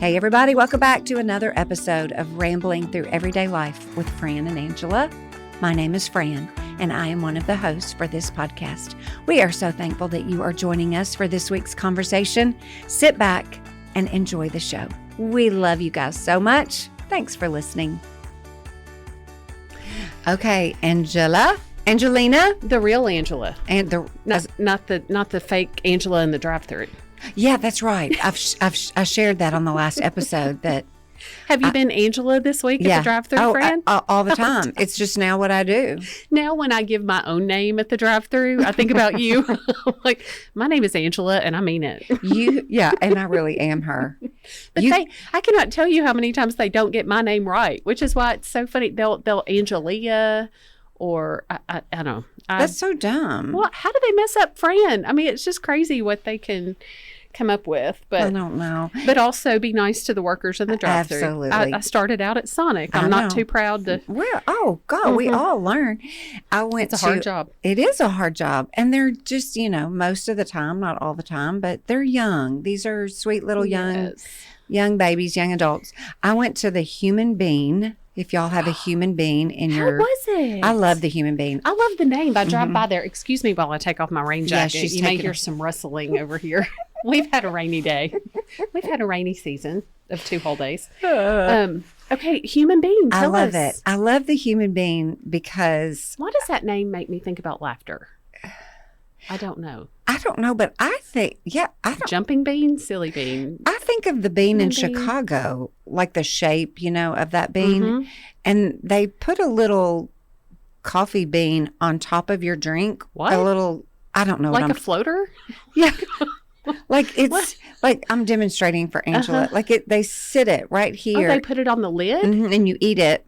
Hey, everybody, welcome back to another episode of Rambling Through Everyday Life with Fran and Angela. My name is Fran, and I am one of the hosts for this podcast. We are so thankful that you are joining us for this week's conversation. Sit back and enjoy the show. We love you guys so much. Thanks for listening. Okay, Angelina, the real Angela, and not the fake Angela in the drive-thru. Yeah, that's right. I shared that on the last episode. That have you been Angela this week at the drive-thru, Fran? All the time. It's just now what I do. Now, when I give my own name at the drive-thru, I think about you. Like, my name is Angela, and I mean it. And I really am her. But I cannot tell you how many times they don't get my name right, which is why it's so funny. They'll Angelia. Or I don't know. That's so dumb. Well, how do they mess up Fran? I mean, it's just crazy what they can come up with. But I don't know. But also be nice to the workers in the drive-thru. Absolutely. I started out at Sonic. I'm not too proud to. Well, oh God, we all learn. It's a hard job. It is a hard job, and they're just most of the time, not all the time, but they're young. These are sweet little young babies, young adults. I went to the Human Bean. If y'all have a Human Bean in your... How was it? I love the Human Bean. I love the name. I drive by there. Excuse me while I take off my rain jacket. Yeah, you may hear some rustling over here. We've had a rainy day. We've had a rainy season of 2 whole days. Okay, Human Bean. I love it. I love the Human Bean because... Why does that name make me think about laughter? I don't know. But I think, Jumping bean, silly bean. I think of the bean in Chicago, like the shape, of that bean. Mm-hmm. And they put a little coffee bean on top of your drink. What? A little, I don't know. Like a floater? Yeah. Like it's like I'm demonstrating for Angela. Like they sit it right here. Oh, they put it on the lid? Mm-hmm, and you eat it.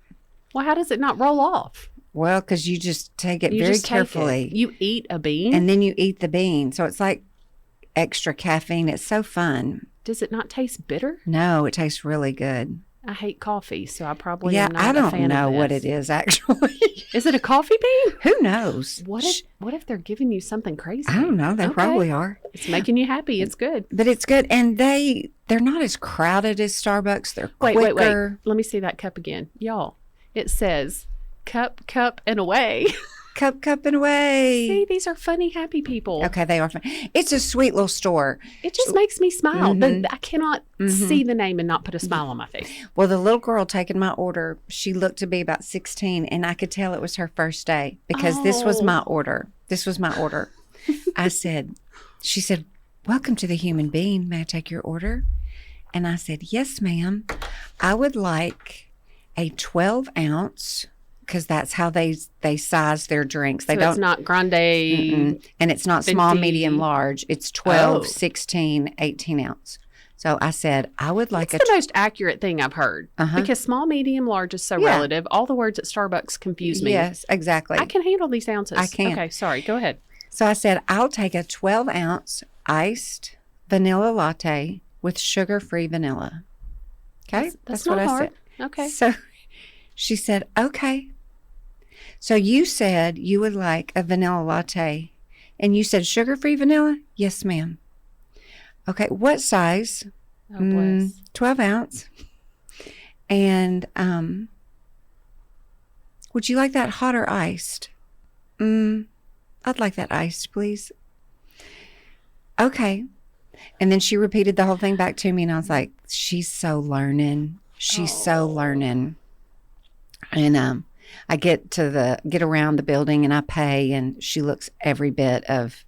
Well, how does it not roll off? Well, because you just take it very carefully. You eat a bean? And then you eat the bean. So it's like extra caffeine. It's so fun. Does it not taste bitter? No, it tastes really good. I hate coffee, so I probably am not a fan of this. I don't know what it is, actually. Is it a coffee bean? Who knows? What if they're giving you something crazy? I don't know. They probably are. It's making you happy. It's good. But it's good. And they're not as crowded as Starbucks. They're quicker. Wait. Let me see that cup again. Y'all, it says... Cup, and away. Cup, and away. See, these are funny, happy people. Okay, they are fun. It's a sweet little store. It just makes me smile. Mm-hmm. But I cannot see the name and not put a smile on my face. Well, the little girl taking my order, she looked to be about 16, and I could tell it was her first day because this was my order. She said, "Welcome to the Human Bean. May I take your order?" And I said, "Yes, ma'am. I would like a 12-ounce." Because that's how they size their drinks. It's not grande. And it's not 50. Small, medium, large. It's 12, 16, 18 ounce. So I said, I would like That's the most accurate thing I've heard. Because small, medium, large is so relative. All the words at Starbucks confuse me. Yes, exactly. I can handle these ounces. I can. Okay, sorry. Go ahead. So I said, I'll take a 12-ounce iced vanilla latte with sugar-free vanilla. Okay? That's what I said. Okay. So she said, okay. So you said you would like a vanilla latte, and you said sugar-free vanilla? Yes, ma'am. Okay, what size? Oh, bless. 12 ounce. And would you like that hot or iced? I'd like that iced, please. Okay. And then she repeated the whole thing back to me, and I was like, she's so learning. So learning. And I get around the building and I pay, and she looks every bit of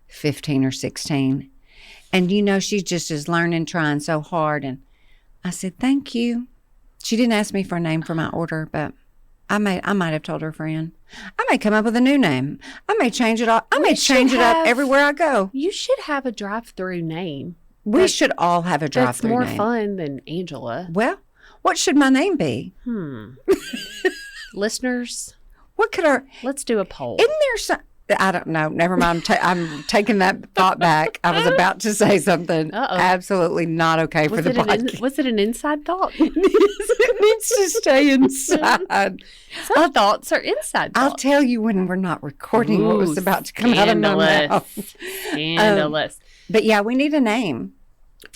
15 or 16. And she just is learning, trying so hard. And I said, thank you. She didn't ask me for a name for my order, but I might have told her friend. I may come up with a new name. I may change it up. I may change it up everywhere I go. You should have a drive-through name. We should all have a drive-through name. That's more fun than Angela. Well, what should my name be? Listeners, let's do a poll. Isn't there some? I don't know. Never mind. I'm taking that thought back. I was about to say something absolutely not okay for the podcast. Was it an inside thought? It needs to stay inside. Some thoughts are inside thoughts. I'll tell you when we're not recording what was about to come out of my mouth. Scandalous. But yeah, we need a name.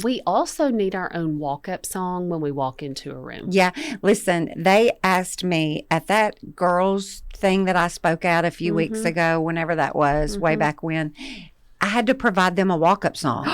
We also need our own walk-up song when we walk into a room. Yeah. Listen, they asked me at that girls thing that I spoke at a few weeks ago, whenever that was, way back when, I had to provide them a walk-up song.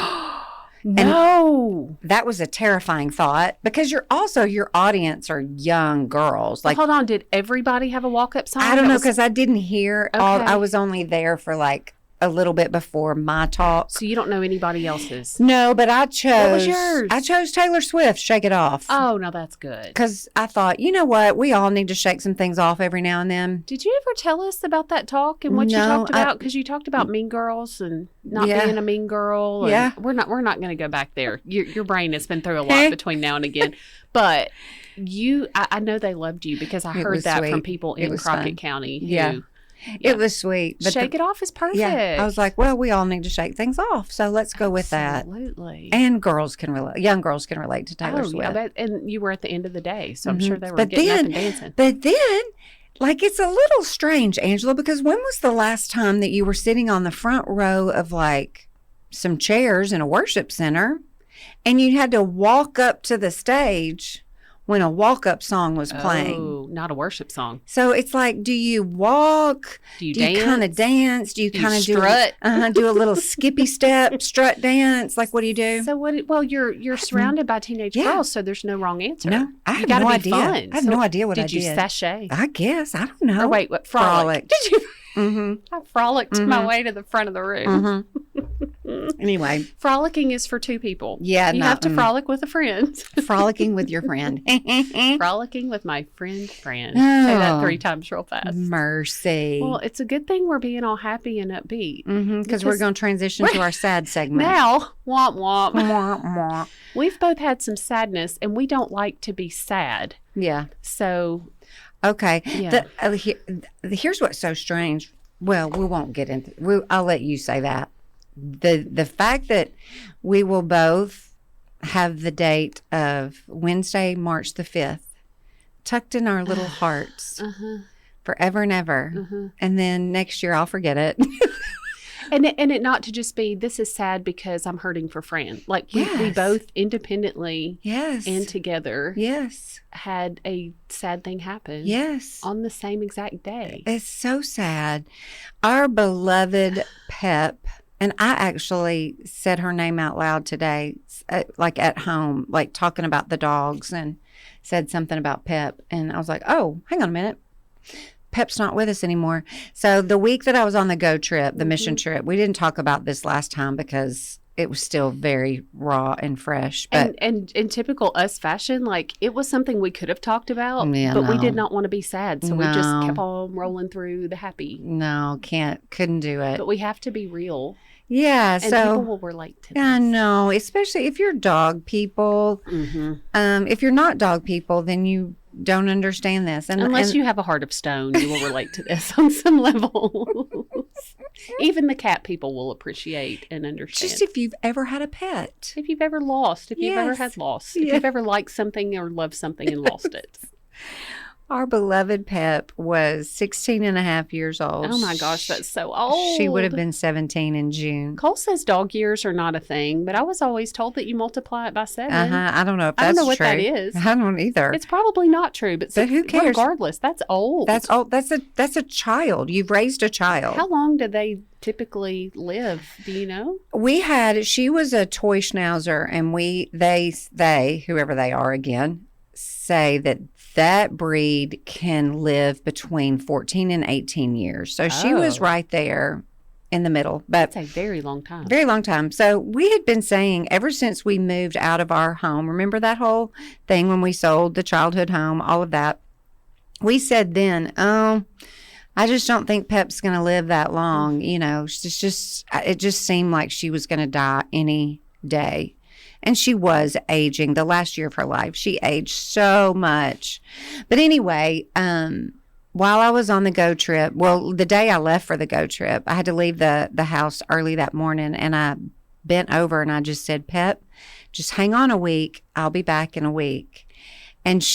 No. That was a terrifying thought because your audience are young girls. Well, Like, hold on. Did everybody have a walk-up song? I don't know because I didn't hear all. Okay. I was only there for like a little bit before my talk. So you don't know anybody else's? No, but I chose. What was yours? I chose Taylor Swift, "Shake It Off." Oh, no, that's good. Because I thought, you know what, we all need to shake some things off every now and then. Did you ever tell us about that talk and what you No, talked about? Because you talked about Mean Girls and not Yeah. being a mean girl. And Yeah. we're not going to go back there. Your brain has been through a lot between now and again. But I know they loved you because I It heard was that from sweet. people It in was Crockett fun. County. Yeah. It was sweet. But Shake It Off is perfect. Yeah, I was like, well, we all need to shake things off, so let's go with that. Absolutely. And girls can relate. Young girls can relate to Taylor Swift. Yeah, and you were at the end of the day, so I'm sure they were But getting up then- and dancing. But then, like, it's a little strange, Angela, because when was the last time that you were sitting on the front row of like some chairs in a worship center and you had to walk up to the stage when a walk-up song was playing? Oh, not a worship song. So it's like, do you walk? Do you Do you kind of dance? Do you Do you kind of strut? do a little skippy step, strut dance? Like, what do you do? So what? Well, you're surrounded by teenage Yeah. girls, so there's no wrong answer. No, I You have gotta no be idea. fun. I have So no idea what I Did you did. sashay? I guess. I don't know. Or wait, what? Frolic. Frolicked. Did you? Mm-hmm. I frolicked my way to the front of the room. Anyway, Frolicking is for two people. Yeah, you no, have to frolic with a friend. frolicking with your friend. Frolicking with my friend Fran. Oh. Say that 3 times real fast. Mercy. Well, it's a good thing we're being all happy and upbeat. Because we're going to transition to our sad segment. Now, womp womp. Mwah, mwah. We've both had some sadness, and we don't like to be sad. Yeah. So, Okay. Yeah. Here's what's so strange. Well, we won't get into. I'll let you say that. The fact that we will both have the date of Wednesday, March the 5th, tucked in our little hearts forever and ever, and then next year I'll forget it. and it not to just be, this is sad because I'm hurting for Fran. Like, we Yes. both independently Yes. and together Yes. had a sad thing happen Yes. on the same exact day. It's so sad. Our beloved Pep, and I actually said her name out loud today, like at home, like talking about the dogs, and said something about Pep. And I was like, oh, hang on a minute. Pep's not with us anymore. So the week that I was on the go trip, the mission trip, we didn't talk about this last time because it was still very raw and fresh. But And in typical us fashion, like, it was something we could have talked about, Yeah, but we no. did not want to be sad. So we just No. kept on rolling through the happy. no, couldn't do it. But we have to be real. Yeah. And So people will relate to this. I know, especially if you're dog people. If you're not dog people, then you don't understand this. And Unless and- you have a heart of stone, you will relate to this on some level. Even the cat people will appreciate and understand. just if you've ever had a pet. If you've ever lost, if you've ever Yes. had loss, if Yeah. you've ever liked something or loved something and lost it. Our beloved Pep was 16 and a half years old. Oh my gosh, that's so old. She would have been 17 in June. Cole says dog years are not a thing, but I was always told that you multiply it by 7. I don't know if I that's don't know what true. that is. I don't either. It's probably not true, but But who cares? Regardless, that's old. That's old. That's a child. You've raised a child. How long do they typically live? Do you know? She was a toy schnauzer, and they, whoever they are again, say that breed can live between 14 and 18 years. So she was Oh. right there in the middle, but That's a very long time. very long time. So we had been saying ever since we moved out of our home, remember that whole thing when we sold the childhood home, all of that, we said then, oh, I just don't think Pep's going to live that long. You know, it just seemed like she was going to die any day. And she was aging the last year of her life. She aged so much. But anyway, while I was on the go trip, well, the day I left for the go trip, I had to leave the house early that morning, and I bent over and I just said, Pep, just hang on a week. I'll be back in a week. And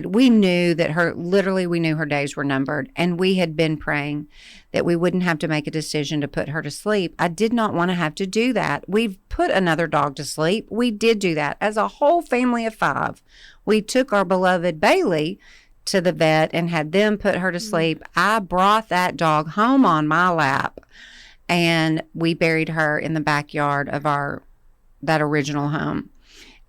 we knew her days were numbered. And we had been praying that we wouldn't have to make a decision to put her to sleep. I did not want to have to do that. We've put another dog to sleep. We did do that. As a whole family of 5, we took our beloved Bailey to the vet and had them put her to sleep. I brought that dog home on my lap, and we buried her in the backyard of that original home.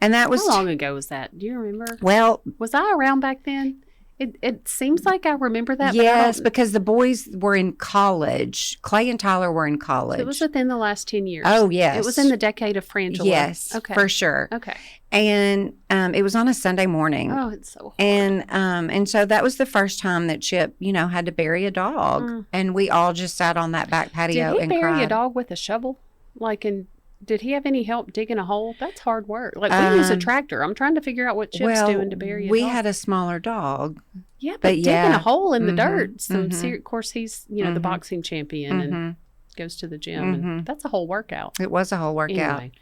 And that was... How long ago was that? Do you remember? Well... Was I around back then? It seems like I remember that. Yes, because the boys were in college. Clay and Tyler were in college. So it was within the last 10 years. Oh, yes. It was in the decade of Fran and Angela. Yes, okay. For sure. Okay. And it was on a Sunday morning. Oh, it's so hard. And so that was the first time that Chip, had to bury a dog. And we all just sat on that back patio and cried. Did he bury a dog with a shovel? Did he have any help digging a hole? That's hard work. We use a tractor. I'm trying to figure out what Chip's doing to bury a dog. We had a smaller dog. Yeah, but digging a hole in the dirt. So, of course, he's, the boxing champion and goes to the gym. And that's a whole workout. It was a whole workout. Anyway.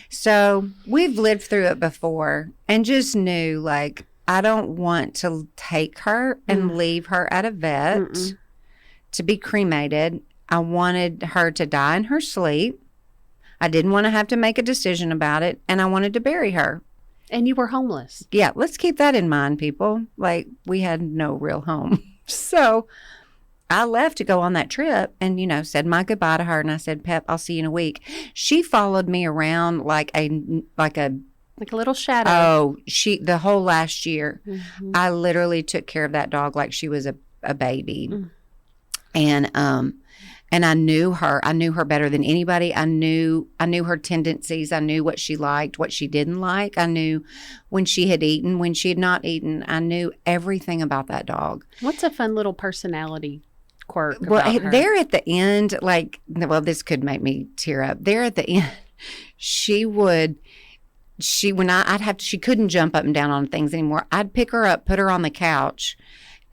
So we've lived through it before and just knew, I don't want to take her and leave her at a vet to be cremated. I wanted her to die in her sleep. I didn't want to have to make a decision about it, and I wanted to bury her. And you were homeless. Yeah, let's keep that in mind, people. We had no real home. So I left to go on that trip and, said my goodbye to her. And I said, Pep, I'll see you in a week. She followed me around like a little shadow. Oh, the whole last year. I literally took care of that dog like she was a baby. And I knew her. I knew her better than anybody. I knew her tendencies. I knew what she liked, what she didn't like. I knew when she had eaten, when she had not eaten. I knew everything about that dog. What's a fun little personality quirk about her? There at the end, this could make me tear up. There at the end, she couldn't jump up and down on things anymore. I'd pick her up, put her on the couch,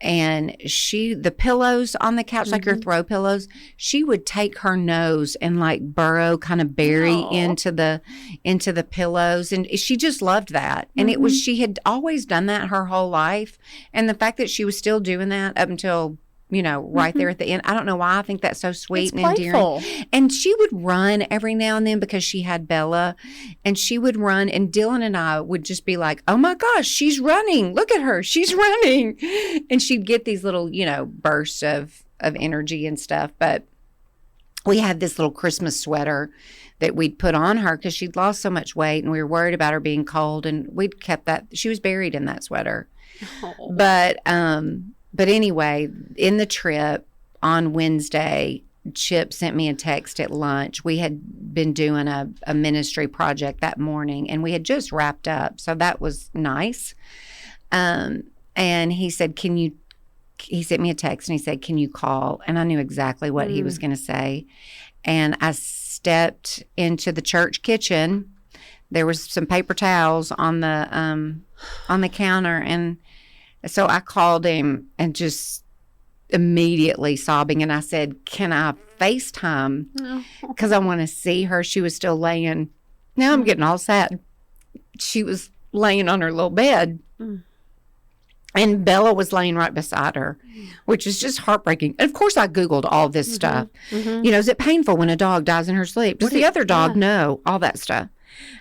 and the pillows on the couch, like your throw pillows, she would take her nose and burrow, kind of bury into the pillows. And she just loved that. And she had always done that her whole life. And the fact that she was still doing that up until, right there at the end. I don't know why I think that's so sweet and endearing. And she would run every now and then because she had Bella, and she would run, and Dylan and I would just be like, oh my gosh, she's running. Look at her. She's running. And she'd get these little, bursts of energy and stuff. But we had this little Christmas sweater that we'd put on her because she'd lost so much weight, and we were worried about her being cold, and we'd kept that. She was buried in that sweater. But anyway, in the trip on Wednesday, Chip sent me a text at lunch. We had been doing a ministry project that morning, and we had just wrapped up. So that was nice. And he said, he sent me a text, and he said, can you call? And I knew exactly what he was going to say. And I stepped into the church kitchen. There was some paper towels on the counter, and so I called him and just immediately sobbing. And I said, can I FaceTime? Because I want to see her. She was still laying. Now I'm getting all sad. She was laying on her little bed. And Bella was laying right beside her, which is just heartbreaking. And of course, I Googled all this stuff. Is it painful when a dog dies in her sleep? Does the other dog know? All that stuff.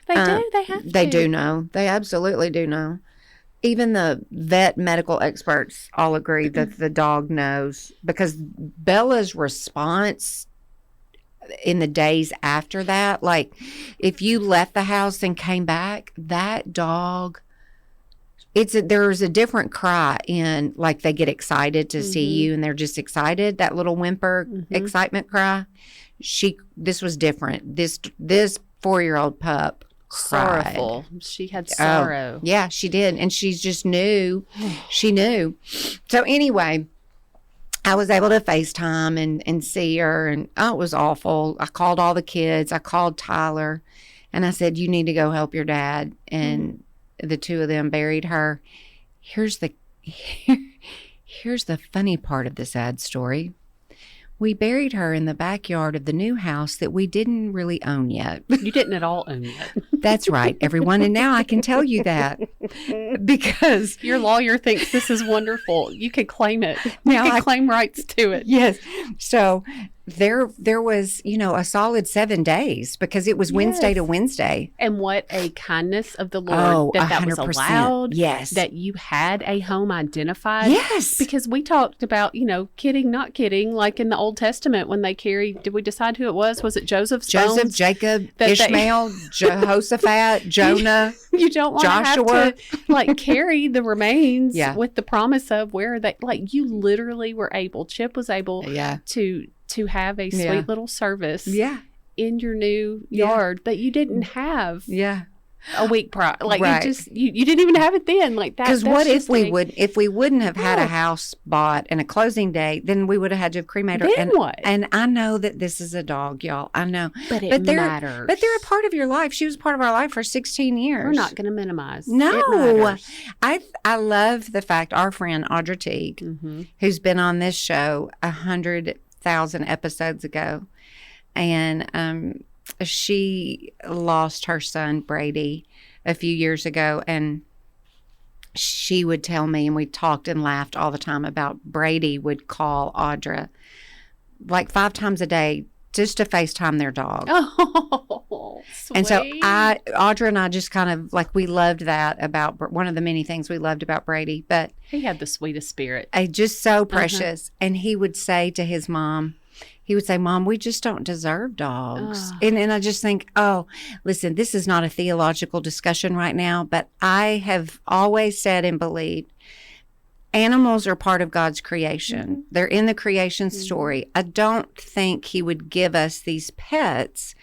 They do. They have to. They do know. They absolutely do know. Even the vet medical experts all agree that the dog knows, because Bella's response in the days after that, if you left the house and came back, that dog, there's a different cry in, they get excited to see you and they're just excited. That little whimper excitement cry. This was different. This 4-year-old pup cried. Sorrowful. She had sorrow. Yeah, she did. And she just knew. She knew. So anyway, I was able to FaceTime and see her, and it was awful. I called all the kids. I called Tyler, and I said, you need to go help your dad. And the two of them buried her. Here's the funny part of the sad story. we buried her in the backyard of the new house that we didn't really own yet. You didn't at all own it. That's right, everyone. And now I can tell you that because your lawyer thinks this is wonderful. You can claim it. Now You can I- claim rights to it. yes. So there was, a solid 7 days because it was Wednesday Yes. to Wednesday. And what a kindness of the Lord Oh, that was 100%. allowed. Yes. That you had a home identified. Yes. Because we talked about, kidding, not kidding, like in the Old Testament when they carried, did we decide who it was? Was it Joseph's Joseph, bones? Jacob, that they- Ishmael, Jehoshaphat, Jonah. You don't want Joshua. to have to like carry the remains Yeah. with the promise of where they, like you literally were able, Chip was able Yeah. to have a sweet Yeah. little service Yeah. in your new Yeah. yard that you didn't have Yeah. a week prior. Like Right. you didn't even have it then. Like that. Because that's what if just we wouldn't have had Oh. a house bought and a closing date, then we would have had to have cremated her. Then and, what? And I know that this is a dog, y'all. I know. But it But they're- matters. But they're a part of your life. She was a part of our life for 16 years. We're not going to minimize. No. It matters. I love the fact our friend Audra Teague, Mm-hmm. who's been on this show 100,000 episodes ago, and she lost her son Brady a few years ago, and she would tell me, and we talked and laughed all the time about Brady would call Audra like 5 times a day just to FaceTime their dog. Oh, sweet. And so Audra and I just kind of like, we loved that about one of the many things we loved about Brady, but He had the sweetest spirit. just so precious. And he would say to his mom, Mom, we just don't deserve dogs. Oh. And I just think, oh, listen, this is not a theological discussion right now, but I have always said and believed animals are part of God's creation. Mm-hmm. They're in the creation story. I don't think he would give us these pets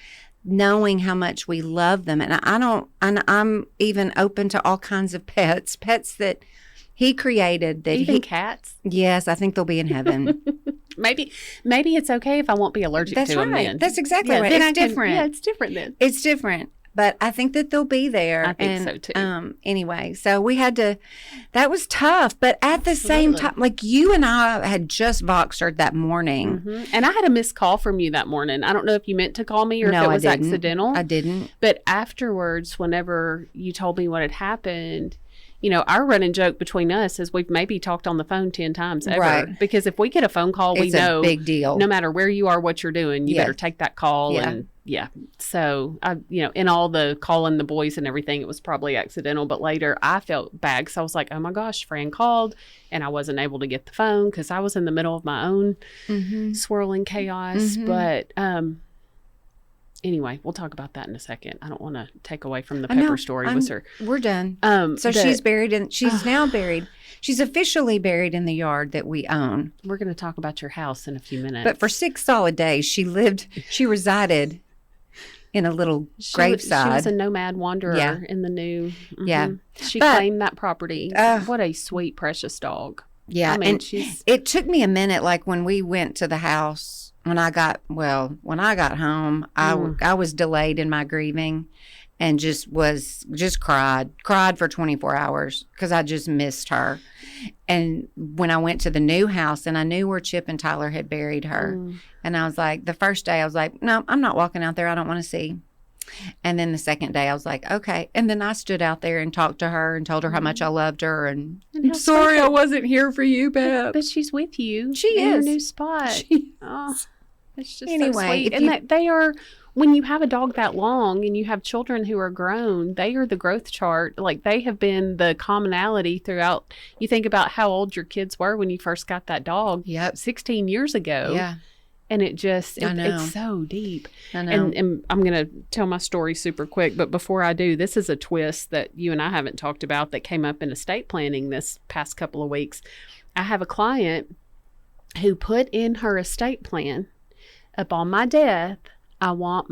knowing how much we love them. And I'm even open to all kinds of pets that he created that Even he, cats. yes, I think they'll be in heaven. Maybe it's okay if I won't be allergic That's to them right. then. That's exactly Yeah, right. then It's I can- different. Yeah, it's different then. It's different, but I think that they'll be there. I think so, too. Anyway, so we had to, that was tough, but at the same Absolutely. time, like you and I had just Voxered that morning. Mhm. And I had a missed call from you that morning. I don't know if you meant to call me or No, if it I was didn't. accidental. I didn't. But afterwards, whenever you told me what had happened, our running joke between us is we've maybe talked on the phone 10 times ever. Right. Because if we get a phone call, we It's know a big deal. no matter where you are, what you're doing, you Yeah. better take that call. Yeah. And so in all the calling the boys and everything, it was probably accidental. But later I felt bad because I was like, oh my gosh, Fran called and I wasn't able to get the phone because I was in the middle of my own swirling chaos. Mhm. But anyway, we'll talk about that in a second. I don't want to take away from the I know. Pepper story with her. We're done. So the- she's buried she's now buried. She's officially buried in the yard that we own. We're going to talk about your house in a few minutes. But for 6 solid days, she resided in a little graveside. She was a nomad wanderer Yeah. in the new. Yeah. She But- claimed that property. What a sweet, precious dog. Yeah, I mean, and she's. it took me a minute. Like when we went to the house, when I got home, I was delayed in my grieving, and just cried for 24 hours because I just missed her. And when I went to the new house, and I knew where Chip and Tyler had buried her, and I was like, the first day I was like, no, I'm not walking out there. I don't want to see. And then the second day I was like, okay. And then I stood out there and talked to her and told her how much I loved her. And And how I'm sorry sweet. I wasn't here for you, Beth. But she's with you. She in your is. new spot. She Oh, it's just Anyway, so sweet. if And you- that they are, when you have a dog that long and you have children who are grown, they are the growth chart. Like they have been the commonality throughout. You think about how old your kids were when you first got that dog. Yep. 16 years ago. Yeah, And it just, I know. it's so deep. I know. And I'm going to tell my story super quick. But before I do, this is a twist that you and I haven't talked about that came up in estate planning this past couple of weeks. I have a client who put in her estate plan, upon my death, I want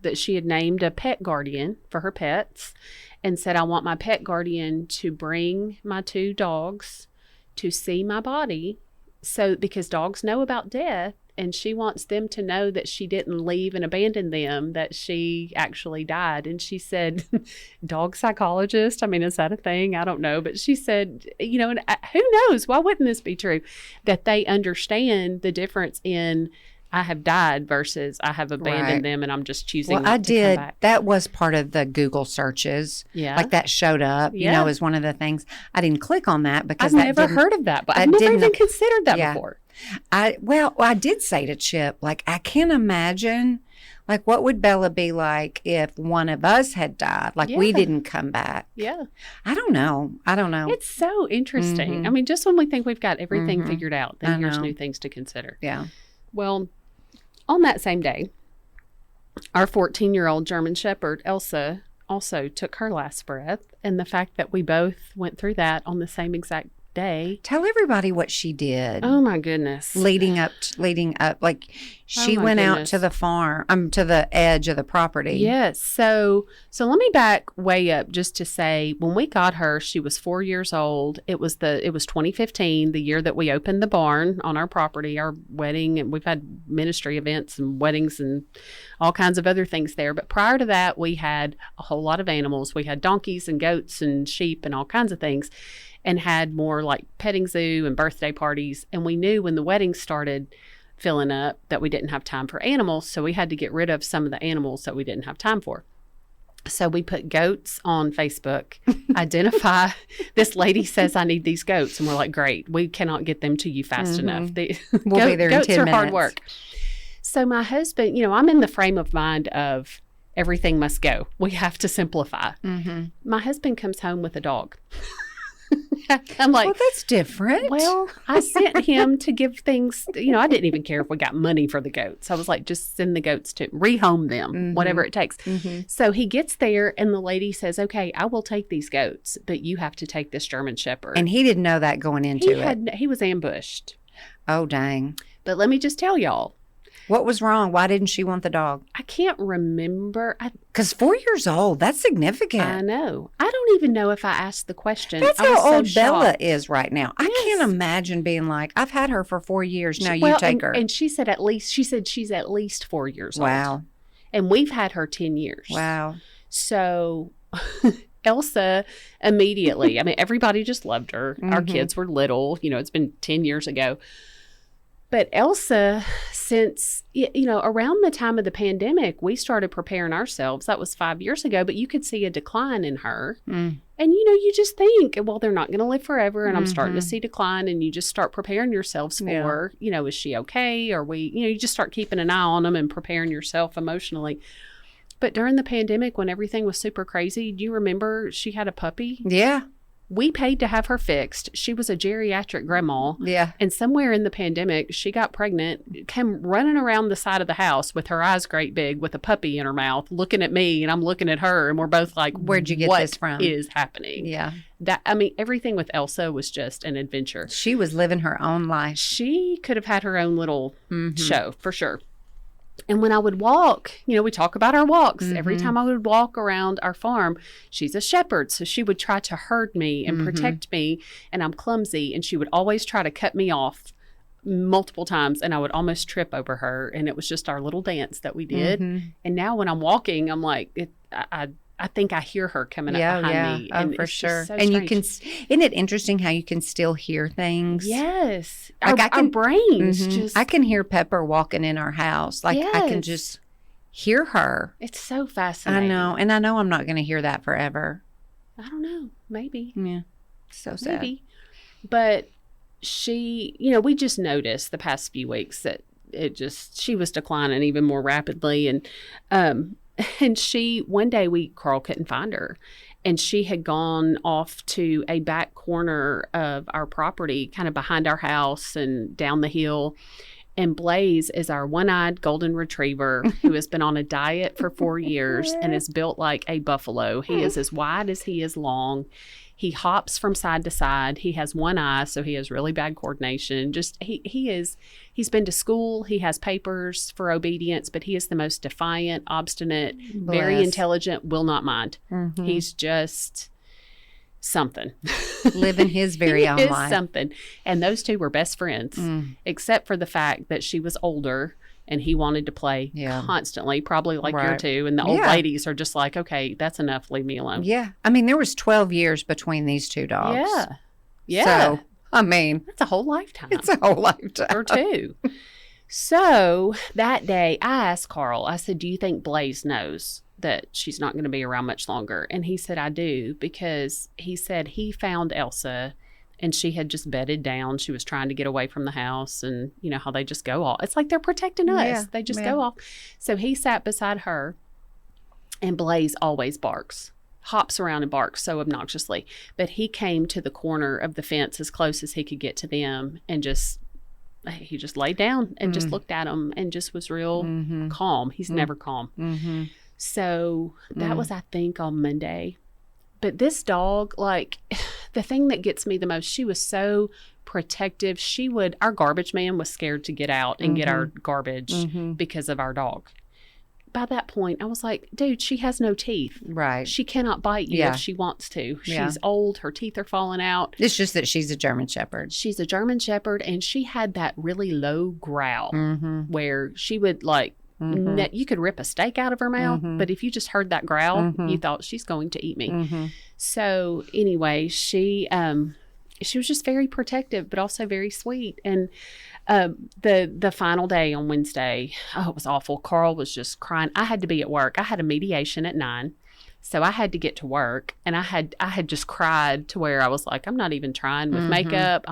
that she had named a pet guardian for her pets and said, I want my pet guardian to bring my 2 dogs to see my body so because dogs know about death, and she wants them to know that she didn't leave and abandon them, that she actually died. And she said, dog psychologist, I mean, is that a thing? I don't know. But she said, and who knows? Why wouldn't this be true? That they understand the difference in I have died versus I have abandoned them and I'm just choosing not to come back. That was part of the Google searches. Yeah. Like that showed up, as one of the things. I didn't click on that because I've never heard of that, but I've never even considered that before. I did say to Chip, like, I can't imagine, like, what would Bella be like if one of us had died? Like, we didn't come back. Yeah. I don't know. It's so interesting. Mm-hmm. I mean, just when we think we've got everything figured out, then there's new things to consider. Yeah. Well, on that same day, our 14-year-old German Shepherd, Elsa, also took her last breath. And the fact that we both went through that on the same exact day. Tell everybody what she did. Oh, my goodness. Leading up, like she went out to the farm, to the edge of the property. Yes. So let me back way up just to say, when we got her, she was 4 years old. It was 2015, the year that we opened the barn on our property, our wedding, and we've had ministry events and weddings and all kinds of other things there. But prior to that, we had a whole lot of animals. We had donkeys and goats and sheep and all kinds of things, and had more like petting zoo and birthday parties. And we knew when the wedding started filling up that we didn't have time for animals. So we had to get rid of some of the animals that we didn't have time for. So we put goats on Facebook, identify, this lady says, I need these goats. And we're like, great, we cannot get them to you fast enough. We'll be there in 10 minutes. Goats are hard work. So my husband, I'm in the frame of mind of everything must go. We have to simplify. Mm-hmm. My husband comes home with a dog. I'm like, well, that's different. Well, I sent him to give things, I didn't even care if we got money for the goats. I was like, just send the goats to rehome them, whatever it takes. Mm-hmm. So he gets there and the lady says, okay, I will take these goats, but you have to take this German Shepherd. And he didn't know that going into it. He was ambushed. Oh, dang. But let me just tell y'all. What was wrong? Why didn't she want the dog? I can't remember. Because 4 years old, that's significant. I know. I don't even know if I asked the question. That's how old Bella is right now. Yes. I can't imagine being like, I've had her for 4 years. Now you take her. And she said she's at least 4 years old. Wow. And we've had her 10 years. Wow. So Elsa immediately, I mean, everybody just loved her. Our kids were little. It's been 10 years ago. But Elsa, since, around the time of the pandemic, we started preparing ourselves. That was 5 years ago, but you could see a decline in her. Mm. And, you just think, well, they're not going to live forever. And I'm starting to see decline. And you just start preparing yourselves for, is she okay? Or you just start keeping an eye on them and preparing yourself emotionally. But during the pandemic, when everything was super crazy, do you remember she had a puppy? Yeah. We paid to have her fixed. She was a geriatric grandma. Yeah. And somewhere in the pandemic, she got pregnant, came running around the side of the house with her eyes great big with a puppy in her mouth, looking at me, and I'm looking at her, and we're both like, where'd you get this from? What is happening? Yeah. Everything with Elsa was just an adventure. She was living her own life. She could have had her own little show, for sure. And when I would walk, we talk about our walks. Every time I would walk around our farm, she's a shepherd. So she would try to herd me and protect me. And I'm clumsy. And she would always try to cut me off multiple times. And I would almost trip over her. And it was just our little dance that we did. And now when I'm walking, I'm like, I think I hear her coming up behind me. And for sure. So and strange. you can, isn't it interesting how you can still hear things? Yes. Like our brains just. I can hear Pepper walking in our house. Like I can just hear her. It's so fascinating. I know. And I know I'm not going to hear that forever. I don't know. Maybe. Yeah. So sad. Maybe. But she, we just noticed the past few weeks that she was declining even more rapidly. And one day Carl couldn't find her, and she had gone off to a back corner of our property, kind of behind our house and down the hill. And Blaze is our one-eyed golden retriever who has been on a diet for 4 years and is built like a buffalo. He is as wide as he is long. He hops from side to side. He has one eye, so he has really bad coordination. Just he's been to school. He has papers for obedience, but he is the most defiant, obstinate, very intelligent, will not mind. He's just something. Living his very own is life. something. And those two were best friends, except for the fact that she was older and he wanted to play constantly, probably like your two. And the old ladies are just like, okay, that's enough. Leave me alone. Yeah. I mean, there was 12 years between these two dogs. Yeah. Yeah. So, I mean, that's a whole lifetime. It's a whole lifetime. Or two. So that day I asked Carl, I said, do you think Blaze knows that she's not going to be around much longer? And he said, I do, because he said he found Elsa and she had just bedded down. She was trying to get away from the house, and you know how they just go off. It's like they're protecting us. Yeah, they just go off. So he sat beside her, and Blaze always barks, hops around and barks so obnoxiously. But he came to the corner of the fence as close as he could get to them, and he just laid down and just looked at them and just was real calm. He's never calm. So that was, I think, on Monday. But this dog, like, the thing that gets me the most, she was so protective. Our garbage man was scared to get out and get our garbage because of our dog. By that point, I was like, dude, she has no teeth. Right. She cannot bite you if she wants to. She's old. Her teeth are falling out. It's just that she's a German Shepherd. She's a German Shepherd, and she had that really low growl where she would, like, you could rip a steak out of her mouth, but if you just heard that growl, you thought she's going to eat me. So anyway, she was just very protective, but also very sweet. And the final day on Wednesday, it was awful. Carl was just crying. I had to be at work. I had a mediation at 9. So I had to get to work, and I had just cried to where I was like, I'm not even trying with makeup.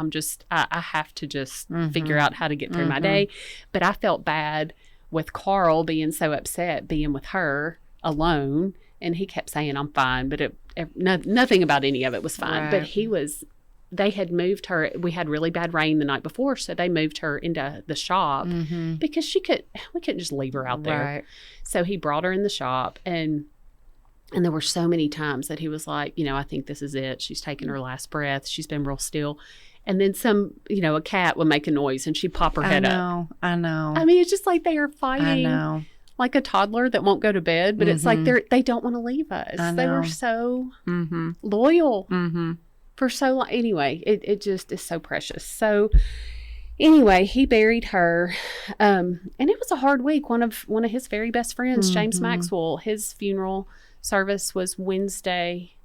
I have to just figure out how to get through my day. But I felt bad with Carl being so upset being with her alone, and he kept saying I'm fine, but nothing about any of it was fine. But they had moved her. We had really bad rain the night before, so they moved her into the shop because we couldn't just leave her out there. So he brought her in the shop, and there were so many times that he was like, I think this is it. She's taking her last breath. She's been real still. And then a cat would make a noise and she'd pop her head up. I know. I mean, it's just like they are fighting. I know. Like a toddler that won't go to bed, but it's like they don't want to leave us. I know. They were so loyal for so long. Anyway, it just is so precious. So anyway, he buried her, and it was a hard week. One of his very best friends, James Maxwell, his funeral service was Wednesday.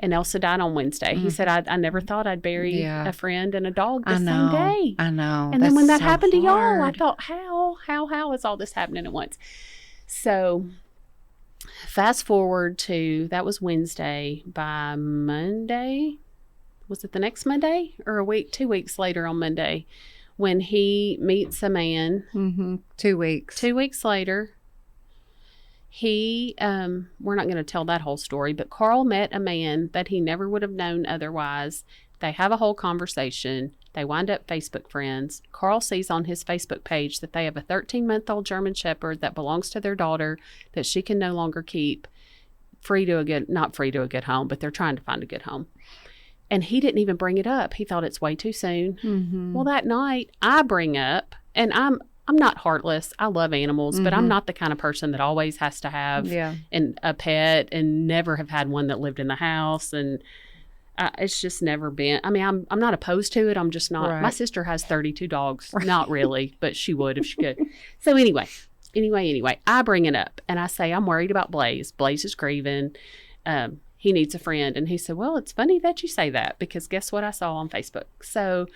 And Elsa died on Wednesday. He said, I never thought I'd bury a friend and a dog the same day. I know. And then when that happened to y'all, I thought, how is all this happening at once? So fast forward to, that was Wednesday. By Monday, was it the next Monday or 2 weeks later on Monday, when he meets a man. 2 weeks. 2 weeks later. He, we're not going to tell that whole story, but Carl met a man that he never would have known otherwise. They have a whole conversation. They wind up Facebook friends. Carl sees on his Facebook page that they have a 13-month-old German Shepherd that belongs to their daughter that she can no longer keep, not free to a good home, but they're trying to find a good home. And he didn't even bring it up. He thought it's way too soon. Well, that night I bring up, and I'm not heartless. I love animals, but I'm not the kind of person that always has to have a pet and never have had one that lived in the house. And it's just never been. I mean, I'm not opposed to it. I'm just not. Right. My sister has 32 dogs. Right. Not really, but she would if she could. So anyway, I bring it up and I say, I'm worried about Blaze. Blaze is grieving. He needs a friend. And he said, well, it's funny that you say that, because guess what I saw on Facebook? So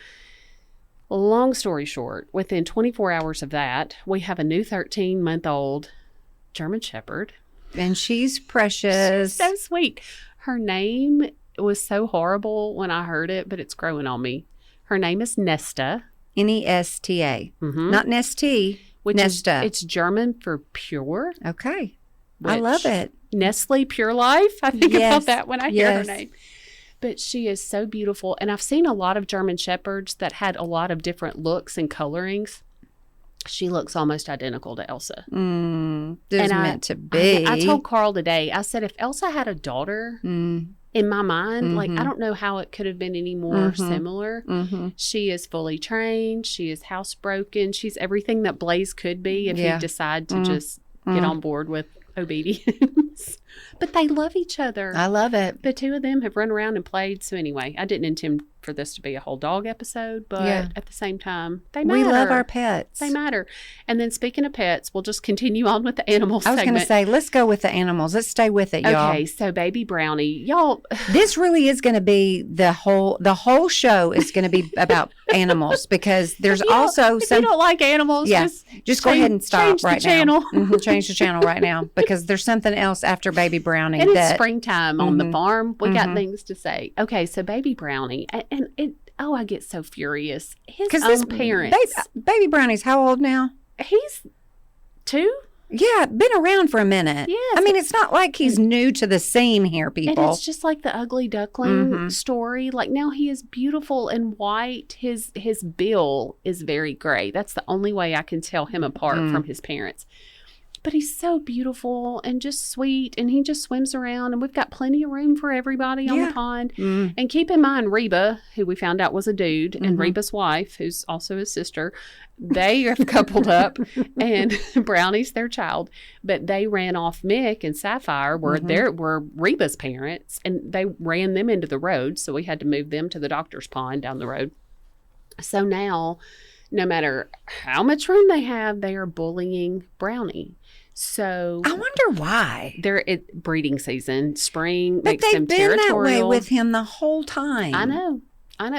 long story short, within 24 hours of that, we have a new 13-month-old German Shepherd. And she's precious. She's so sweet. Her name was so horrible when I heard it, but it's growing on me. Her name is Nesta. Nesta. Not Nestea. Nesta. It's German for pure. Okay. I love it. Nestle Pure Life. I think about that when I hear her name. But she is so beautiful. And I've seen a lot of German Shepherds that had a lot of different looks and colorings. She looks almost identical to Elsa. This is meant to be. I told Carl today, I said, if Elsa had a daughter, in my mind, like, I don't know how it could have been any more similar. She is fully trained. She is housebroken. She's everything that Blaze could be if he decide to just get on board with obedience. But they love each other. I love it. The two of them have run around and played. So anyway, I didn't intend for this to be a whole dog episode, but at the same time, they matter. We love our pets. They matter. And then speaking of pets, we'll just continue on with the animal segment. I was going to say, let's go with the animals. Let's stay with it, y'all. Okay, so baby Brownie, y'all. This really is going to be the whole show is going to be about animals, because there's also if some. you don't like animals, just go ahead and stop right now. Change the channel right now, because there's something else after baby Brownie. And it's springtime on the farm. We got things to say. Okay, so baby Brownie, and I get so furious. His own parents. Baby Brownie's how old now? He's 2. Yeah, been around for a minute. Yes. I mean, it's not like he's new to the scene here, people. And it's just like the ugly duckling story. Like, now he is beautiful and white. His bill is very gray. That's the only way I can tell him apart from his parents. But he's so beautiful and just sweet, and he just swims around, and we've got plenty of room for everybody on the pond. And keep in mind, Reba, who we found out was a dude, and Reba's wife, who's also his sister, they have coupled up, and Brownie's their child. But they ran off Mick and Sapphire, were Reba's parents, and they ran them into the road, so we had to move them to the doctor's pond down the road. So now, no matter how much room they have, they are bullying Brownie. So I wonder why. They're at breeding season. Spring makes them territorial. But they've been that way with him the whole time. I know.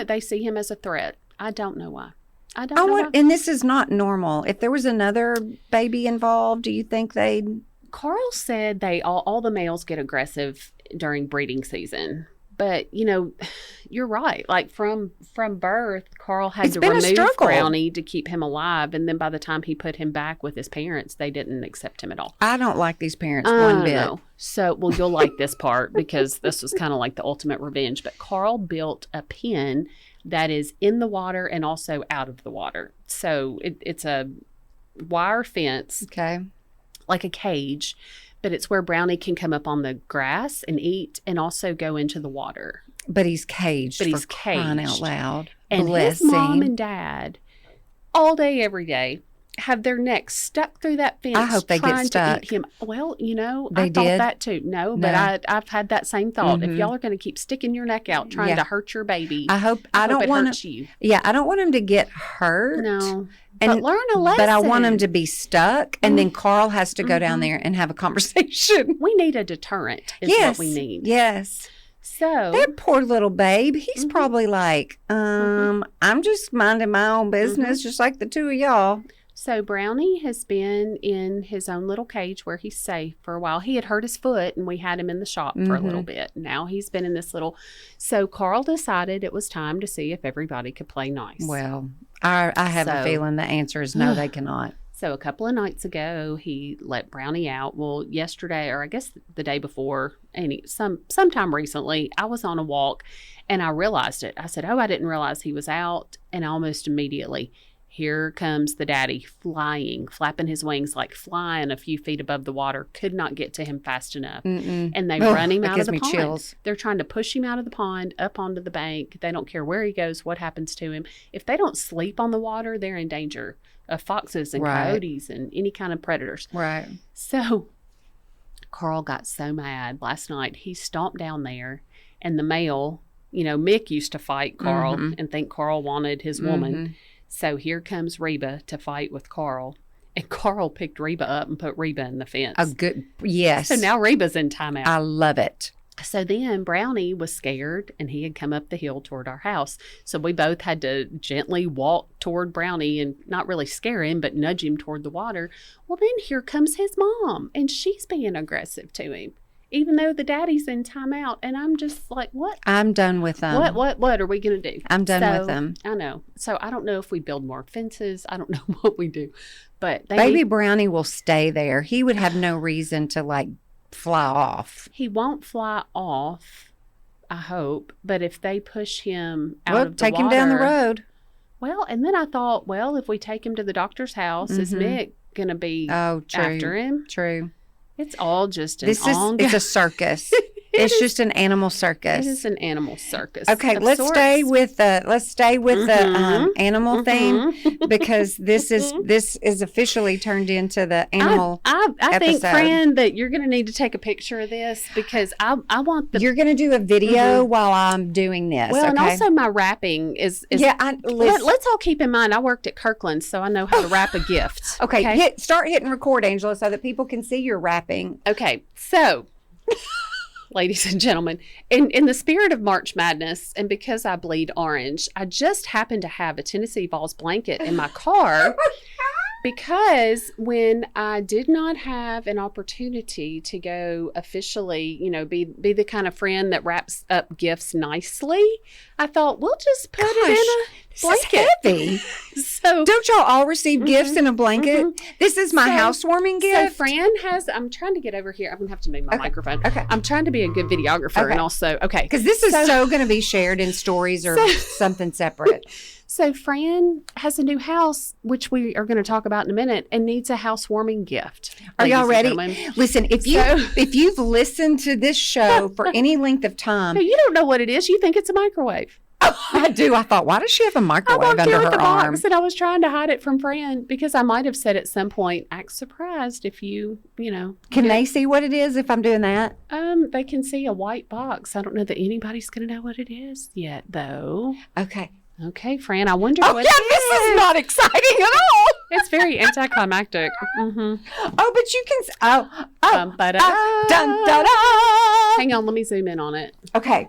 They see him as a threat. I don't know why. I don't know why. And this is not normal. If there was another baby involved, do you think they'd... Carl said all the males get aggressive during breeding season. But, you're right. Like, from birth, Carl had to remove Brownie to keep him alive. And then by the time he put him back with his parents, they didn't accept him at all. I don't like these parents one bit. No. So, well, you'll like this part, because this was kind of like the ultimate revenge. But Carl built a pen that is in the water and also out of the water. So it's a wire fence. Okay. Like a cage. But it's where Brownie can come up on the grass and eat, and also go into the water. But he's caged. But he's crying out loud. And his mom and dad, all day, every day, have their necks stuck through that fence. I hope they get stuck. To eat him. Well, I thought that too. No, but I've had that same thought. If y'all are going to keep sticking your neck out trying to hurt your baby, I don't want you. Yeah, I don't want him to get hurt. No. But learn a lesson. But I want him to be stuck, and then Carl has to go down there and have a conversation. We need a deterrent is what we need. Yes. So that poor little babe, he's probably like, I'm just minding my own business, just like the two of y'all. So Brownie has been in his own little cage where he's safe for a while. He had hurt his foot, and we had him in the shop for a little bit. Now he's been in this little. So Carl decided it was time to see if everybody could play nice. Well, I have a feeling the answer is no, they cannot. So a couple of nights ago, he let Brownie out. Well, yesterday, or I guess the day before, sometime recently, I was on a walk, and I realized it. I said, I didn't realize he was out. And almost immediately, here comes the daddy flying, flapping his wings, like flying a few feet above the water. Could not get to him fast enough. And they run him out of the pond. Chills. They're trying to push him out of the pond, up onto the bank. They don't care where he goes, what happens to him. If they don't sleep on the water, they're in danger of foxes and coyotes and any kind of predators. Right. So Carl got so mad last night. He stomped down there, and the male, Mick used to fight Carl and think Carl wanted his woman. So here comes Reba to fight with Carl. And Carl picked Reba up and put Reba in the fence. Yes. So now Reba's in timeout. I love it. So then Brownie was scared, and he had come up the hill toward our house. So we both had to gently walk toward Brownie and not really scare him, but nudge him toward the water. Well, then here comes his mom, and she's being aggressive to him, even though the daddy's in timeout. And I'm just like, what? I'm done with them. What are we going to do? I'm done with them. I know. So I don't know if we build more fences. I don't know what we do. But Baby Brownie will stay there. He would have no reason to fly off. He won't fly off, I hope. But if they push him out of the take water, him down the road. Well, and then I thought, if we take him to the doctor's house, is Mick going to be after him? True. It's all just it's a circus. It's just an animal circus. It is an animal circus. Okay, let's stay with the animal theme, because this is officially turned into the animal. I think, Fran, that you're going to need to take a picture of this, because I want the. You're going to do a video while I'm doing this. Well, okay? And also my wrapping is. Let's all keep in mind, I worked at Kirkland, so I know how to wrap a gift. Okay, start hitting record, Angela, so that people can see your wrapping. Okay, so. Ladies and gentlemen, in the spirit of March Madness, and because I bleed orange, I just happen to have a Tennessee Vols blanket in my car, because when I did not have an opportunity to go officially, be the kind of friend that wraps up gifts nicely, I thought, we'll just put it in a blanket. This is heavy. So don't y'all all receive gifts in a blanket? This is my housewarming gift. So Fran I'm trying to get over here. I'm going to have to move my microphone. Okay. I'm trying to be a good videographer and also, because this is so going to be shared in stories or something separate. So Fran has a new house, which we are going to talk about in a minute, and needs a housewarming gift. Are y'all ready? Listen, if you've listened to this show for any length of time, no, you don't know what it is. You think it's a microwave. Oh, I do. I thought, why does she have a microwave under her arm? Box, and I was trying to hide it from Fran, because I might have said at some point, act surprised if you know. Can they see what it is if I'm doing that? They can see a white box. I don't know that anybody's going to know what it is yet, though. Okay, Fran, I wonder what it is. This is not exciting at all. It's very anticlimactic. Oh, but you can... dun, da, da. Hang on, let me zoom in on it. Okay.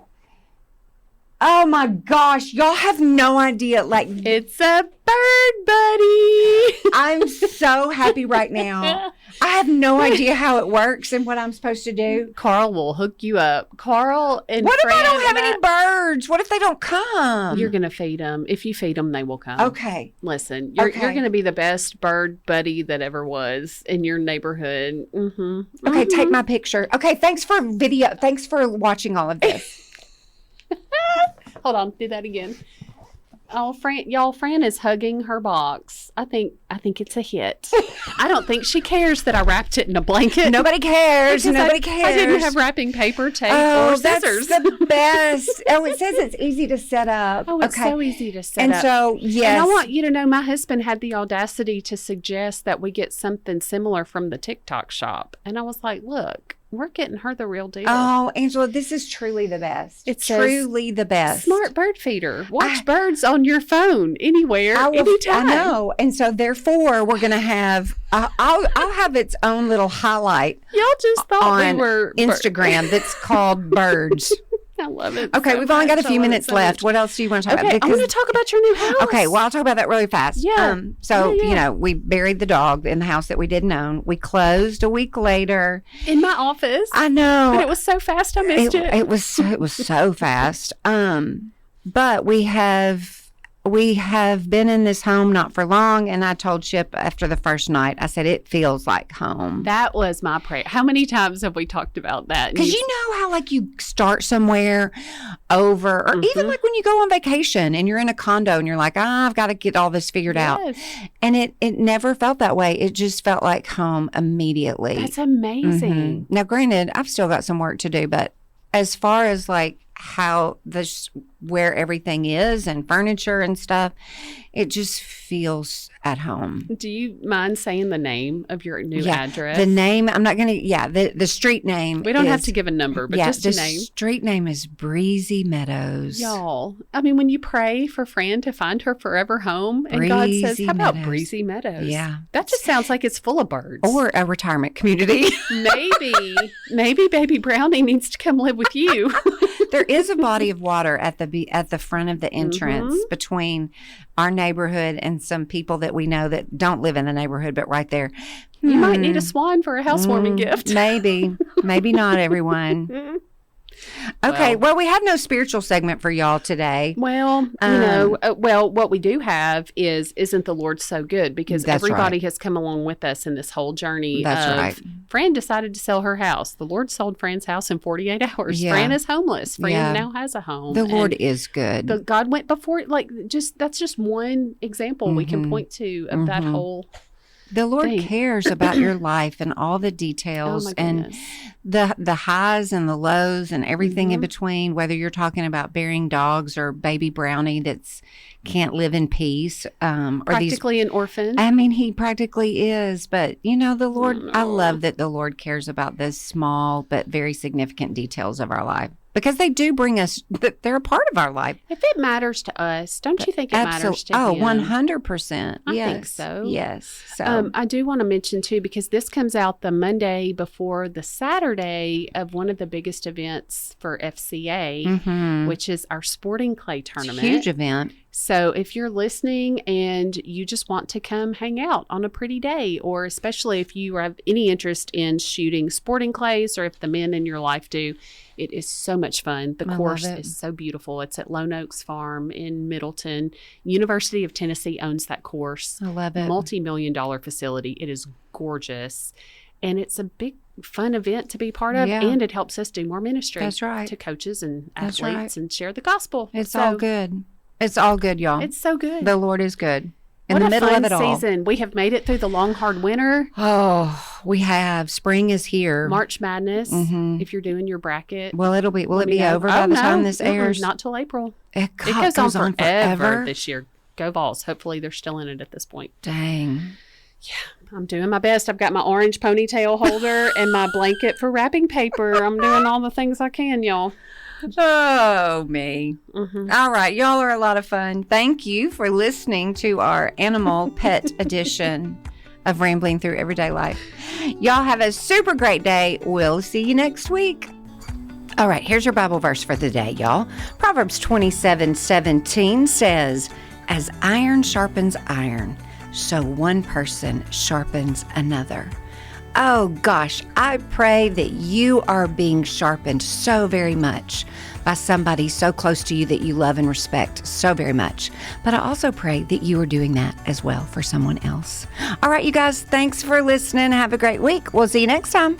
Oh, my gosh. Y'all have no idea. It's a bird buddy. I'm so happy right now. I have no idea how it works and what I'm supposed to do. Carl will hook you up. Carl and what Fran if I don't have any birds? What if they don't come? You're going to feed them. If you feed them, they will come. Okay. Listen, you're going to be the best bird buddy that ever was in your neighborhood. Okay, take my picture. Okay, thanks for video. Thanks for watching all of this. Hold on, do that again. Oh, Fran is hugging her box. I think it's a hit. I don't think she cares that I wrapped it in a blanket. Nobody cares. Nobody cares. I didn't have wrapping paper, tape, or scissors. That's the best. It says it's easy to set up. Oh, it's so easy to set up. And so, yes. And I want you to know, my husband had the audacity to suggest that we get something similar from the TikTok shop. And I was like, look, we're getting her the real deal. Oh, Angela, this is truly the best. It's truly the best. Smart bird feeder. Watch birds on your phone anywhere, anytime. I know. And so therefore, we're going to have, I'll have its own little highlight. Y'all just thought on we were Instagram that's called Birds. I love it. Okay, we've only got a few minutes left. What else do you want to talk about? I want to talk about your new house. Okay, well, I'll talk about that really fast. Yeah. We buried the dog in the house that we didn't own. We closed a week later. In my office. I know. But it was so fast, I missed it. It was so fast. But we have been in this home not for long, and I told Chip after the first night, I said, it feels like home. That was my prayer. How many times have we talked about that? Because you know how you start somewhere over, or even like when you go on vacation and you're in a condo and you're like, I've got to get all this figured out. And it never felt that way. It just felt like home immediately. That's amazing. Now, granted, I've still got some work to do, but as far as how where everything is and furniture and stuff, it just feels at home. Do you mind saying the name of your new address? The name, I'm not going to, the street name. We don't have to give a number, but just a name. The street name is Breezy Meadows. Y'all, I mean, when you pray for Fran to find her forever home, and God says, how about Breezy Meadows? Yeah. That just sounds like it's full of birds. Or a retirement community. Maybe baby Brownie needs to come live with you. There is a body of water at the front of the entrance between our neighborhood and some people that we know that don't live in the neighborhood, but right there. You might need a swan for a housewarming gift. Maybe not everyone. Okay, well, we have no spiritual segment for y'all today. Well, what we do have is, isn't the Lord so good? Because everybody has come along with us in this whole journey. That's right. Fran decided to sell her house. The Lord sold Fran's house in 48 hours. Yeah. Fran is homeless. Fran now has a home. The Lord is good. God went before, that's just one example we can point to of that whole The Lord thing. cares about your life and all the Oh details my and goodness. the highs and the lows and everything in Mhm. between, whether you're talking about bearing dogs or baby Brownie that's can't live in peace, or these. Practically an orphan. I mean, he practically is, but the Lord, I No. love that the Lord cares about those small but very significant details of our life because they do bring us, they're a part of our life. If it matters to us, don't you think it matters to Oh, him? 100%. I Yes. think so. Yes. So, I do want to mention too, because this comes out the Monday before the Saturday of one of the biggest events for FCA, mhm. which is our sporting clay It's a tournament. huge event. So if you're listening and you just want to come hang out on a pretty day, or especially if you have any interest in shooting sporting clays, or if the men in your life do, it is so much fun. The I love course it. is so beautiful. It's at Lone Oaks Farm in Middleton. University of Tennessee owns that course. I love it. Multi-million-dollar facility. It is gorgeous. And it's a big, fun event to be part of. Yeah. And it helps us do more ministry That's right. to coaches and That's athletes right. and share the gospel. It's So, all good. It's all good, y'all. It's so good. The Lord is good. In What the a middle fun of it all. season. We have made it through the long, hard winter. Oh, we have. Spring is here. March Madness, Mhm. if you're doing your bracket. Will it let me be know. over by Oh, the no. time this Mm-mm, airs? Not till April. It It goes on forever this year. Go Vols. Hopefully they're still in it at this point. Dang. I'm doing my best. I've got my orange ponytail holder and my blanket for wrapping paper. I'm doing all the things I can, y'all. Oh, me. Mm-hmm. All right. Y'all are a lot of fun. Thank you for listening to our animal pet edition of Rambling Through Everyday Life. Y'all have a super great day. We'll see you next week. All right. Here's your Bible verse for the day, y'all. Proverbs 27:17 says, "As iron sharpens iron, so one person sharpens another." Oh gosh, I pray that you are being sharpened so very much by somebody so close to you that you love and respect so very much. But I also pray that you are doing that as well for someone else. All right, you guys, thanks for listening. Have a great week. We'll see you next time.